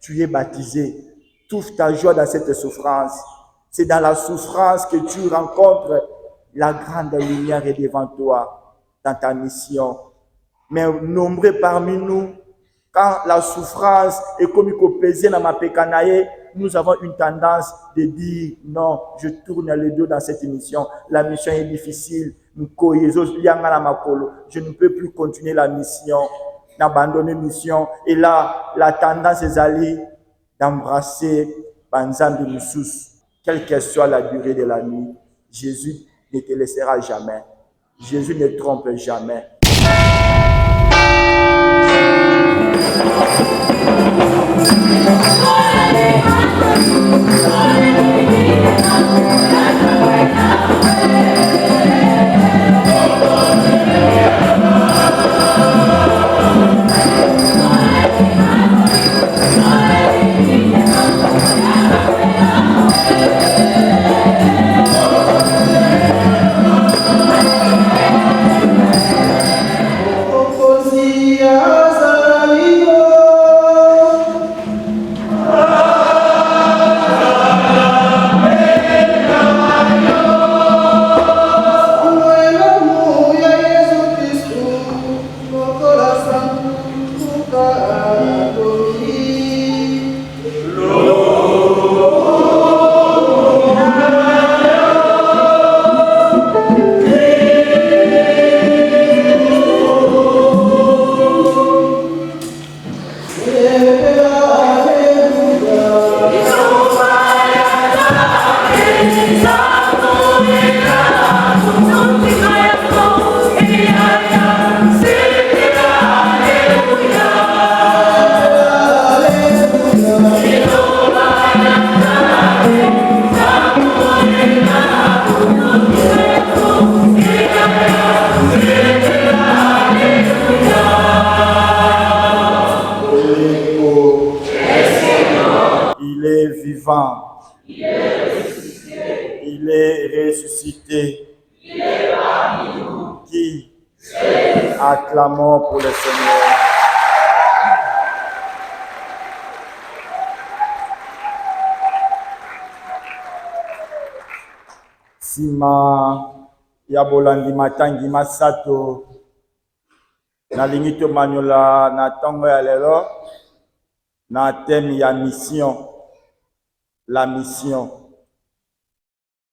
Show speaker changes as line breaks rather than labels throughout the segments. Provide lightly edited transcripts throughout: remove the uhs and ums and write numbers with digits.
tu es baptisé. Trouve ta joie dans cette souffrance. C'est dans la souffrance que tu rencontres la grande lumière est devant toi dans ta mission. Mais nombreux parmi nous, quand la souffrance est comme il pesait dans ma pécanaïe, nous avons une tendance de dire non, je tourne le dos dans cette mission. La mission est difficile. Je ne peux plus continuer la mission, d'abandonner la mission. Et là, la tendance est allée d'embrasser Banzambi Moussous. Quelle que soit la durée de la nuit, Jésus ne te laissera jamais. Jésus ne trompe jamais. Il est ressuscité. Qui acclamons pour le Seigneur. Sima ya bolandi matangi masato na lingito manyola na tongo ya lelo na thème ya mission. La mission.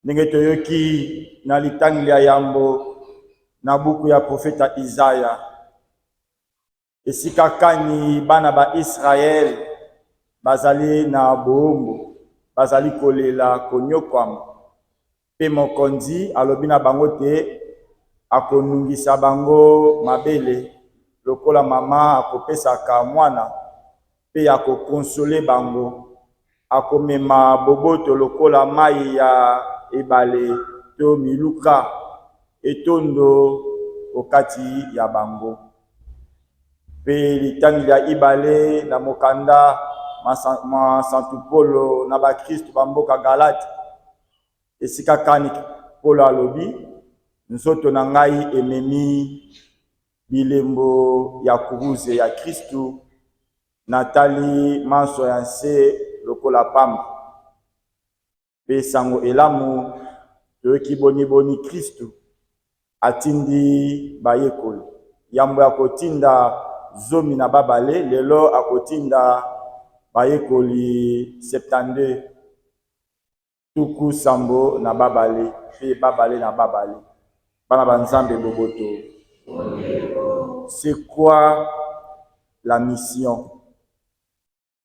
Ndenge toyoki na litangi ya yambo na buku ya profeta Isaya. Esika kani bana ba Israël bazali na boombo, bazali kolela konyokwama. Pe mokonzi alobi na bango te akonungisa bango mabele lokola mama akopesaka mwana pe akokonsole bango. Akomema boboto lokola mai ya ebale to miluka etondo okati ya bango. Pe litangi ya ibale na mokanda ma Santu Polo na ba Kristo bamboka Galate. Esika kani Polo alobi nzoto na ngai ememi bilembo ya kuruze ya Kristo natali manso ya nse lokola pamba. Pe sango elamu toyoki boni Kristo atindi bayekoli. Yambo ya kotinda zomi na babale, lelo akotinda bayekoli 72 tuku sambo na babale, pe babale na babale. Bana banzambe boboto. C'est quoi la mission?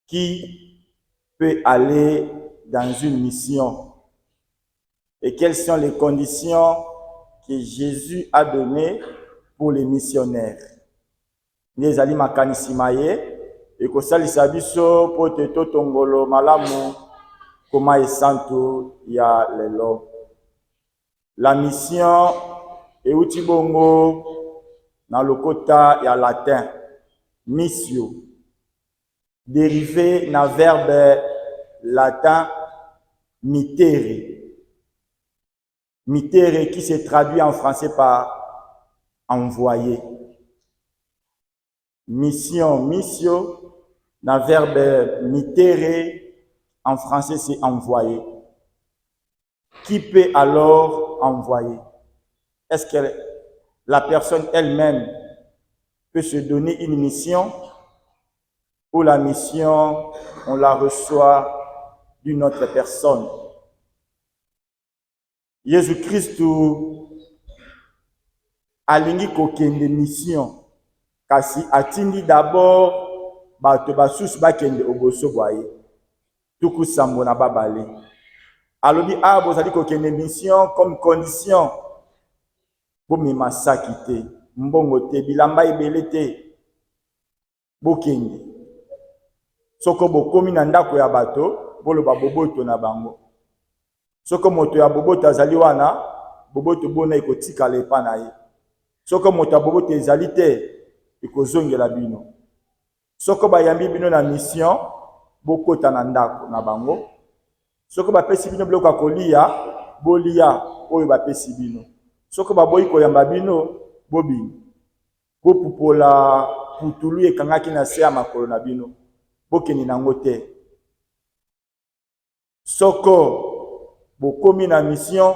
Qui peut aller dans une mission? Et quelles sont les conditions que Jésus a données pour les missionnaires? Les ali makanisi maye et ko salisa biso pote totongolo malamu koma esanto ya lelo. La mission e utibongo na lokota ya latin missio, dérivé na verbe latin mittere. Mittere qui se traduit en français par envoyer. Mission, missio, Le verbe mittere, en français, c'est envoyer. Qui peut alors envoyer? Est-ce que la personne elle-même peut se donner une mission ou la mission, on la reçoit d'une autre personne? Jésus-Christ alingi kokende mission, kasi atindi d'abord bato basusu bakende oboso boye tuku sambo na babale. Alobi bozali kokende mission comme condition bomema saki te, mbongo te, bilamba ebele te, bokende. Soko bokomi na ndako ya bato boloba boboto na bango. Soko moto ya boboto azali wana, boboto bona ekotikala epa na ye. Soko moto ya boboto ezali te, ekozongela bino. Soko bayambi bino na mission, bokota na ndako na bango. Soko bapesi bino biloko ya kolia, bolia oyo bapesi bino. Soko baboyi koyamba bino, bobino. Bopupola putulu ekangaki na se ya makolo na bino, bokeni nango te. Soko bokomi na mission,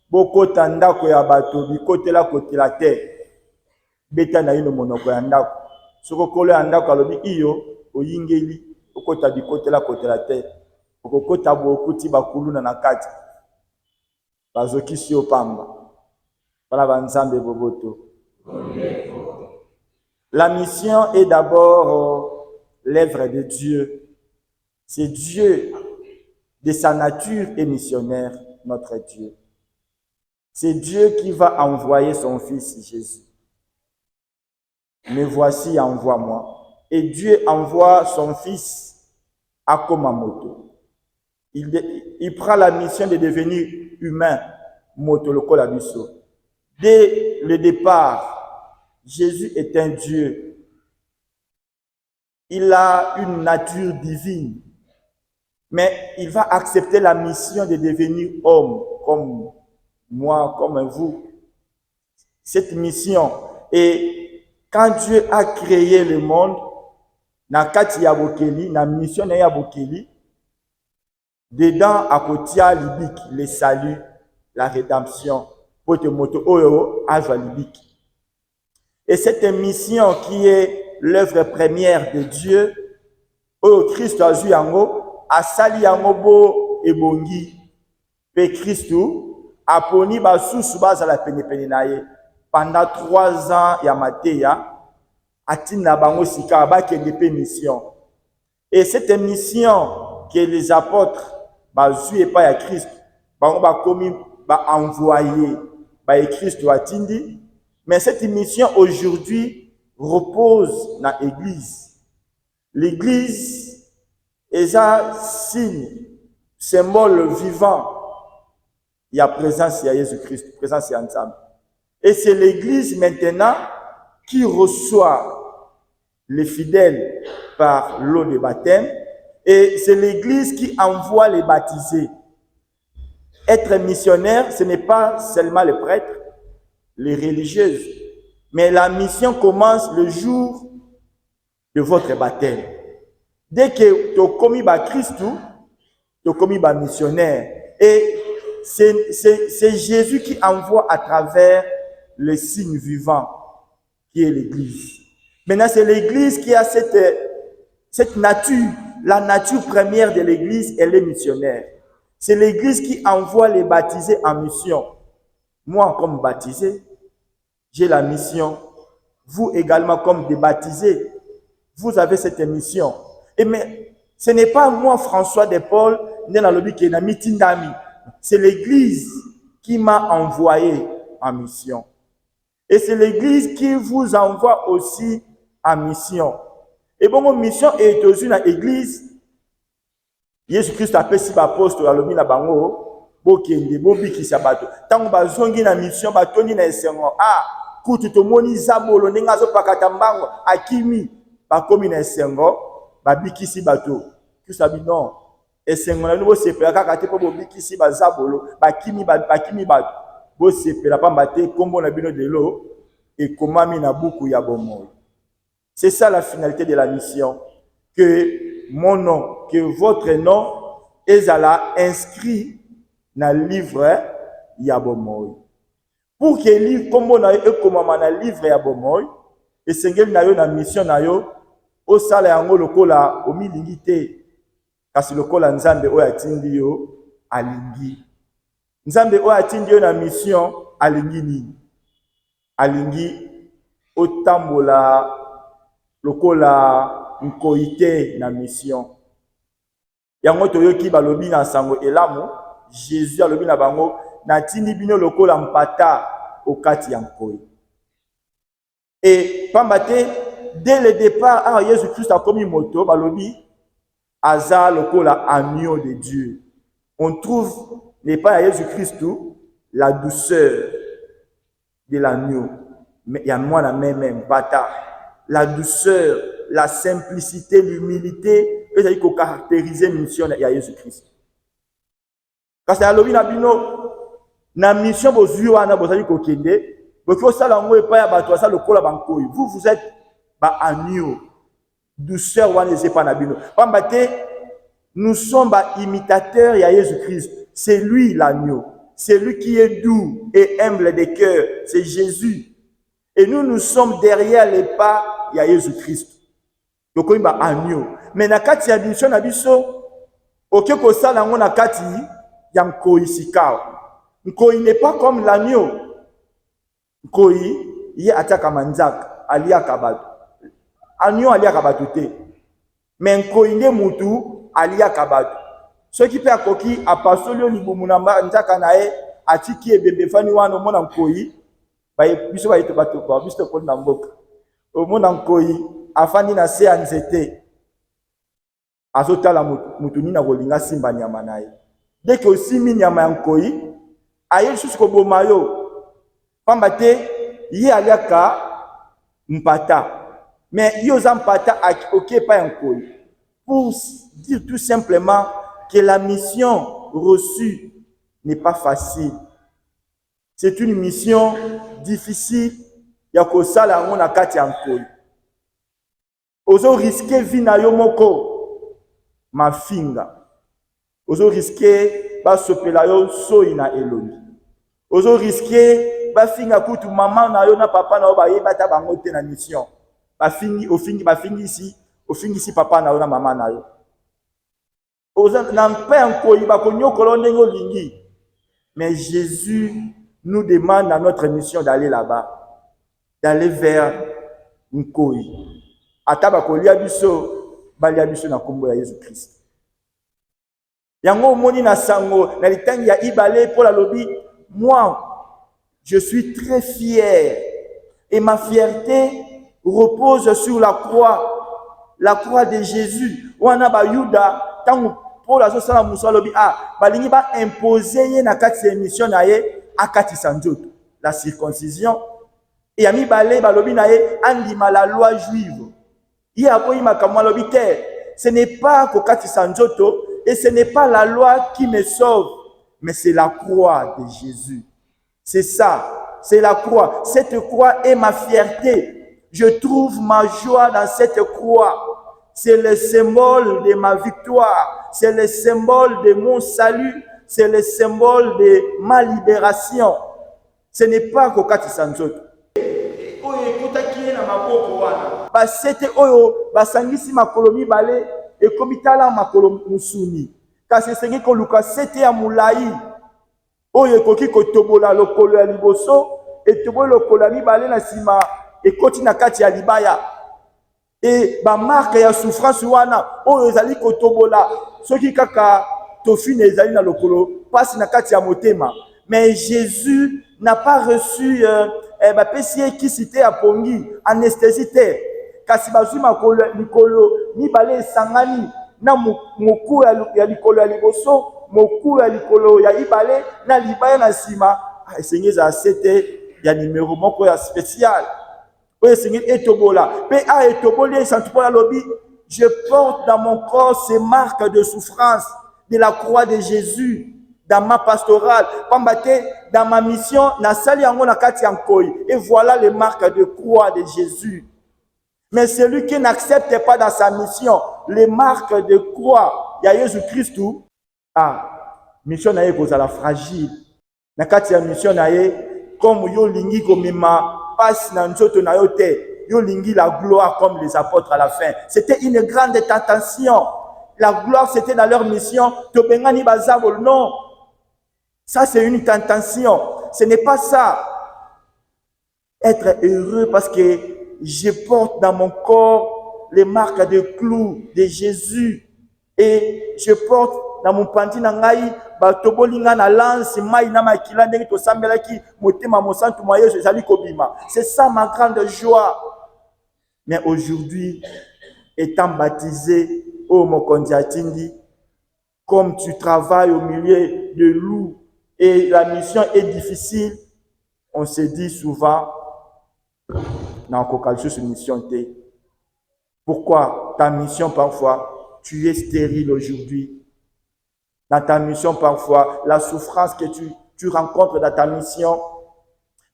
bokota ndako ya bato bikotela kotela te, beta na ino monoko ya ndako. Soko kolo ya ndako alobi iyo oyingeli okota bikotela kotela te, okokota bokuti bakuluna na kati bazokisi yo pamba bana banzambe boboto. La mission est d'abord l'œuvre de Dieu. C'est Dieu de sa nature est missionnaire, notre Dieu. C'est Dieu qui va envoyer son Fils Jésus. Me voici, envoie-moi. Et Dieu envoie son Fils à Kumamoto. Il prend la mission de devenir humain, moto lokola biso. Dès le départ, Jésus est un Dieu. Il a une nature divine. Mais il va accepter la mission de devenir homme, comme moi, comme vous. Cette mission. Et quand Dieu a créé le monde, na kati ya bokeli, na mission na ya bokeli, dedans à kotia libik, le salut, la rédemption, pote moto oyo ajwa libik. Et cette mission qui est l'œuvre première de Dieu, oyo Christ a joué yango, asali yango bo ebongi, pe Christou aponi basusu bazala pene na ye pendant 3 ans ya mateya atina bango sika bakende pe mission. Et cette mission que les apôtres bazui epa ya Christ bango bakomi ba envoyé ba Christ atindi. Mais cette mission aujourd'hui repose dans l'église. L'église est un signe, symbole vivant. Il y a présence, il y a Jésus-Christ, présence, il y a ensemble. Et c'est l'église maintenant qui reçoit les fidèles par l'eau de baptême. Et c'est l'église qui envoie les baptisés. Être missionnaire, ce n'est pas seulement les prêtres, les religieuses. Mais la mission commence le jour de votre baptême. Dès que tu as commis Christ, tu as commis missionnaire. Et c'est Jésus qui envoie à travers le signe vivant qui est l'église. Maintenant, c'est l'église qui a cette nature. La nature première de l'église, elle est missionnaire. C'est l'église qui envoie les baptisés en mission. Moi, comme baptisé, j'ai la mission. Vous également, comme des baptisés, vous avez cette mission. Et mais ce n'est pas moi, François de Paul, c'est l'église qui m'a envoyé en mission. Et c'est l'église qui vous envoie aussi en mission. Et bon, mon mission est aussi dans l'église. Jésus-Christ a fait si l'apôtre à l'objet de bango, bokende, bobiki sabato. Tant que bazongi na mission, batoni na esengo. Kutu tomoni zabolo nenga zo pakata mbango akimi bakomi na esengo, babiki si bato. Tu sabi non. Esengo na nubo sepela kaka te po bobiki si bazabolo, bakimi bato. Bo sepela pamba te kombo na bino de l'eau et komami na buku ya bomoy. C'est ça la finalité de la mission. que mon nom, que votre nom est inscrit dans le livre Yabomoy. Pour que le livre comme on a le livre Yabomoy, et sengel na yo na mission na yo, au sala yango lokola o milingite, kasi lokola nzambe o atindi yo alingi. Nzambe o atindi yo na mission alingi nini? Alingi otambola lokola nkoite na mission. Yango toyoki balobi na sango elamu, Jésus alobi na bango na tindi bino lokola mpata okati ya nkoi. Et pambate, dès le départ, Jésus-Christ a commis moto, balobi aza lokola agneau de Dieu. On trouve n'est pas à Jésus-Christ la douceur de l'agneau, mais il y a moi la même bata, la douceur, la simplicité, l'humilité, et ça dit caractériser la mission de Jésus-Christ. Parce que la lobby na bino na mission bozui wana bozali kokende, boko sala ngo epa ya bato ça lokola bankoi. Vous êtes ba agneau. Douceur wana c'est pas na bino. Pambate, nous sommes ba imitateurs de Jésus-Christ. C'est lui l'agneau. C'est lui qui est doux et humble de cœur. C'est Jésus. Et nous sommes derrière les pas de Jésus-Christ. Donc, il y a un agneau. Mais dans la mission, il y a un koi sikao. Nkoi n'est pas comme l'agneau. Nkoi, il y a un manzak, alia kabato. Agneau alia kabato te. Mais nkoi n'est mutu alia kabato. Ce qui peut akoki a passolio ni bumunamba nzaka nae atiki ebebe fani wana mona nkoi ba biso ba ito bato ba biso ko na mboka o mona nkoi afani na se anzete azotala mutu nina kolinga simba nyama nae dès que osimi nyama ya nkoi aye susu ko bomayo pamba te yi aliaka mpata mais yo za mpata oké pas nkoi pour dire tout simplement que la mission reçue n'est pas facile. C'est une mission difficile. Ya ko sala ngo na kati ya nkoi. Ozo risquer vie na yo moko mafinga. Ozo risquer ba sopela yo soi na elongi. Ozo risquer ba finga kutu maman na yo na papa na yo ba yebata bango te na mission. Ba fingi ici papa na yo na maman na yo. Mais Jésus nous demande dans notre mission d'aller là-bas, d'aller vers Nkoi. Ataba kolia biso, balia biso na kombo ya Jésus-Christ. Yango moni na sango, na litangi ya ibale pour la lobby, moi, je suis très fier. Et ma fierté repose sur la croix de Jésus. Wana ba Yuda, tango pour la sala musalobi balingi ba imposer na kati ya mission na ye akati sanjoto la circoncision et ami balé balobi na ye andima la loi juive il aboyi makamwa lobi te ce n'est pas kokati sanjoto et ce n'est pas la loi qui me sauve mais c'est la croix de Jésus. C'est ça, c'est la croix. Cette croix est ma fierté. Je trouve ma joie dans cette croix. C'est le symbole de ma victoire. C'est le symbole de mon salut. C'est le symbole de ma libération. Ce n'est pas kokati sanzoto. Oyo ekutaki na maboko wana. Basete oyo basangisi makolo mibale ekomikala makolo musuni. Kasi esengi koluka sete ya mulai. Oyo ekoki kotobola lokolo ya liboso etobola lokolo ya mibale na sima ekoti na kati ya libaya. Et ba marque ya souffrance wana oyo ezali kotobola soki kaka tofine ezali na lokolo passe na kati ya motema. Mais Jésus n'a pas reçu ba pesi qui cité à pongi anesthésie te kasi bazui makolo likolo mibale sangani na moku ya likolo ya liboso moku ya likolo ya ibale na libaya na sima esengeza asete ya numéro moko ya spécial. Je porte dans mon corps ces marques de souffrance de la croix de Jésus dans ma pastorale. Dans ma mission, et voilà les marques de croix de Jésus. Mais celui qui n'accepte pas dans sa mission les marques de croix, il y a Jésus-Christ, mission na ye kozala fragile. Na kati ya mission na ye, comme yo lingi komema passe na nzoto na yo te, yo lingi la gloire comme les apôtres à la fin. C'était une grande tentation. La gloire, c'était dans leur mission. Tobengani bazabol, non. Ça, c'est une tentation. Ce n'est pas ça. Être heureux parce que je porte dans mon corps les marques de clous de Jésus. Et je porte dans mon panty nangai batobolinga na lance mai na makila ndenge to sambelaki motema mosantu moye ezali kobima. C'est ça ma grande joie. Mais aujourd'hui, étant baptisé au Mokondi Atindi, comme tu travailles au milieu de loups et la mission est difficile, on se dit souvent dans une mission. Pourquoi ta mission parfois, tu es stérile aujourd'hui? Dans ta mission parfois, la souffrance que tu rencontres dans ta mission,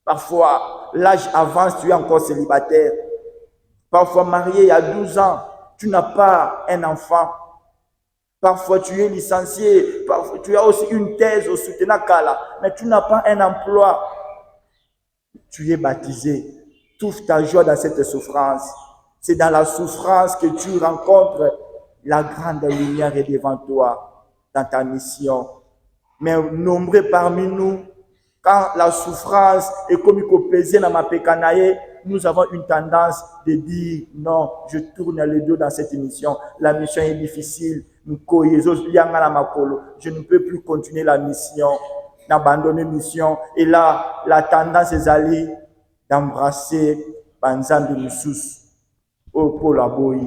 parfois l'âge avance, tu es encore célibataire. Parfois marié il y a 12 ans, tu n'as pas un enfant. Parfois tu es licencié, parfois tu as aussi une thèse au Soutenakala, mais tu n'as pas un emploi. Tu es baptisé. Trouve ta joie dans cette souffrance. C'est dans la souffrance que tu rencontres la grande lumière est devant toi dans ta mission. Mais nombreux parmi nous, quand la souffrance est comme il pesé dans ma pécanaye, nous avons une tendance de dire non, je tourne le dos dans cette mission. La mission est difficile. Je ne peux plus continuer la mission, d'abandonner la mission. Et là, la tendance est allée d'embrasser Banzambi Moussous pour la boy,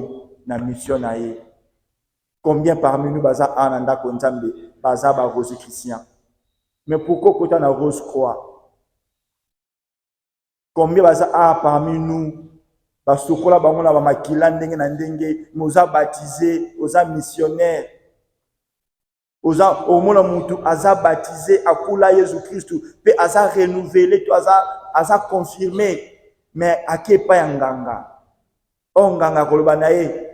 la mission naïe. Combien parmi nous, baza ananda konzambe, baza ba rose chrétien. Mais pourquoi quand on a rose croix? Combien baza parmi nous, basokola bangona ba makila ndenge na ndenge, moza baptisé, oza missionnaire. Oza omona mutu aza baptisé akula Jésus Christ, pe aza renouvelé, to aza confirmé, mais akepa yanganga. Onganga koloba na ye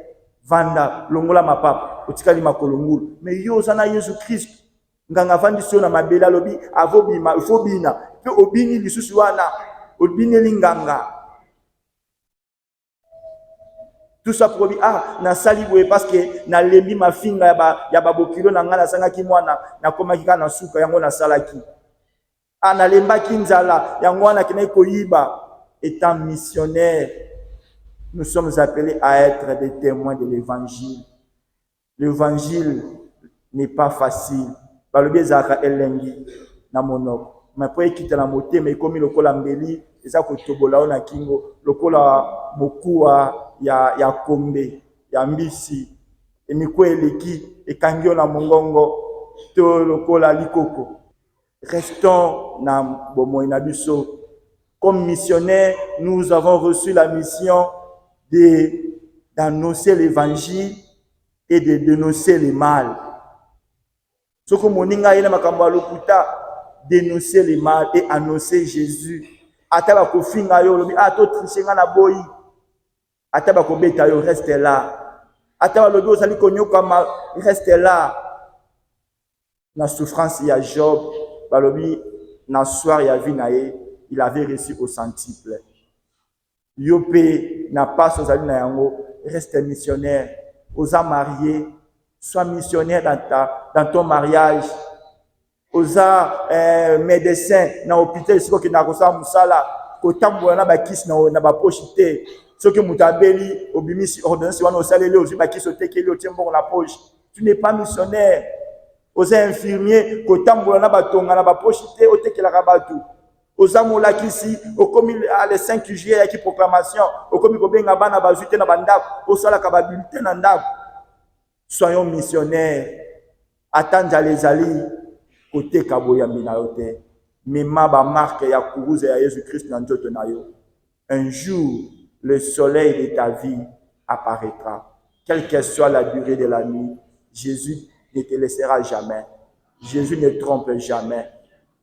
vanda longola mapapa otikali makolongulu mais yo sana Yesu Christ nganga vandi so na mabela lobi avobima ifobina pe obini lisusu wana obini linganga tout ça pour dire na saliboye parce que na lembi mafinga ya babokilo na ngana sanga ki mwana na komaki kana suka yango na salaki na lemba kinzala yango wana kina koyiba. Étant missionnaire, nous sommes appelés à être des témoins de l'évangile. L'évangile n'est pas facile. Par le biais de elengi na monoko. Mais pour quitter la moté, mais comme le kola mbeli, et ça que tobola na kingo, le kola mokua ya kombe, ya mbisi, et mikwe eleki, et kangyo na mongongo, to le kola likoko. Restons na bomo inabiso. Comme missionnaires, nous avons reçu la mission d'annoncer l'évangile et de dénoncer le mal. Ce que moninga yena makambo lokuta, dénoncer le mal et annoncer Jésus. Ataba ko finga yo lobi to trishenga na boyi. Ataba ko beta yo reste là. Ataba lobi osali ko nyoka ma reste là. Na souffrance ya Job, balobi na soir ya vie na ye. Il avait reçu au centuple. Yopé n'a pas aux amis na yango, reste missionnaire. Osa marié, sois missionnaire dans ton mariage. Osa médecin na hôpital, c'est que na kosa musala, ko tambola na ba kiss na ba pochité. Ce que mutabeli obimisi ordonnance wana osalele ozi ba kiss otekeli otembo na poche. Tu n'es pas missionnaire. Osa infirmier, ko tambola na ba tonga na ba pochité otekela ka batu. Aux amours ici, au commis les 5 juillet, qui proclamation, au commis kobenga bana bazute na bandab, au sala kababulté na ndab. Soyons missionnaires. Attendre les ali côté kaboya minayote. Mema ba marque ya kuruza ya Jésus Christ na nzoto na yo. Un jour, le soleil de ta vie apparaîtra. Quelle que soit la durée de la nuit, Jésus ne te laissera jamais. Jésus ne trompe jamais.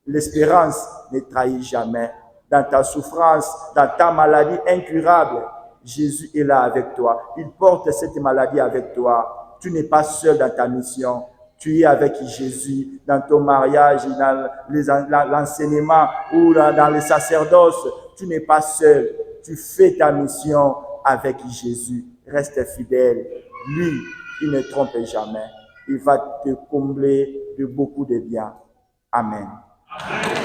L'espérance ne trahit jamais. Dans ta souffrance, dans ta maladie incurable, Jésus est là avec toi. Il porte cette maladie avec toi. Tu n'es pas seul dans ta mission. Tu es avec Jésus dans ton mariage, dans l'enseignement ou dans le sacerdoce. Tu n'es pas seul. Tu fais ta mission avec Jésus. Reste fidèle. Lui, il ne trompe jamais. Il va te combler de beaucoup de bien. Amen. Amen.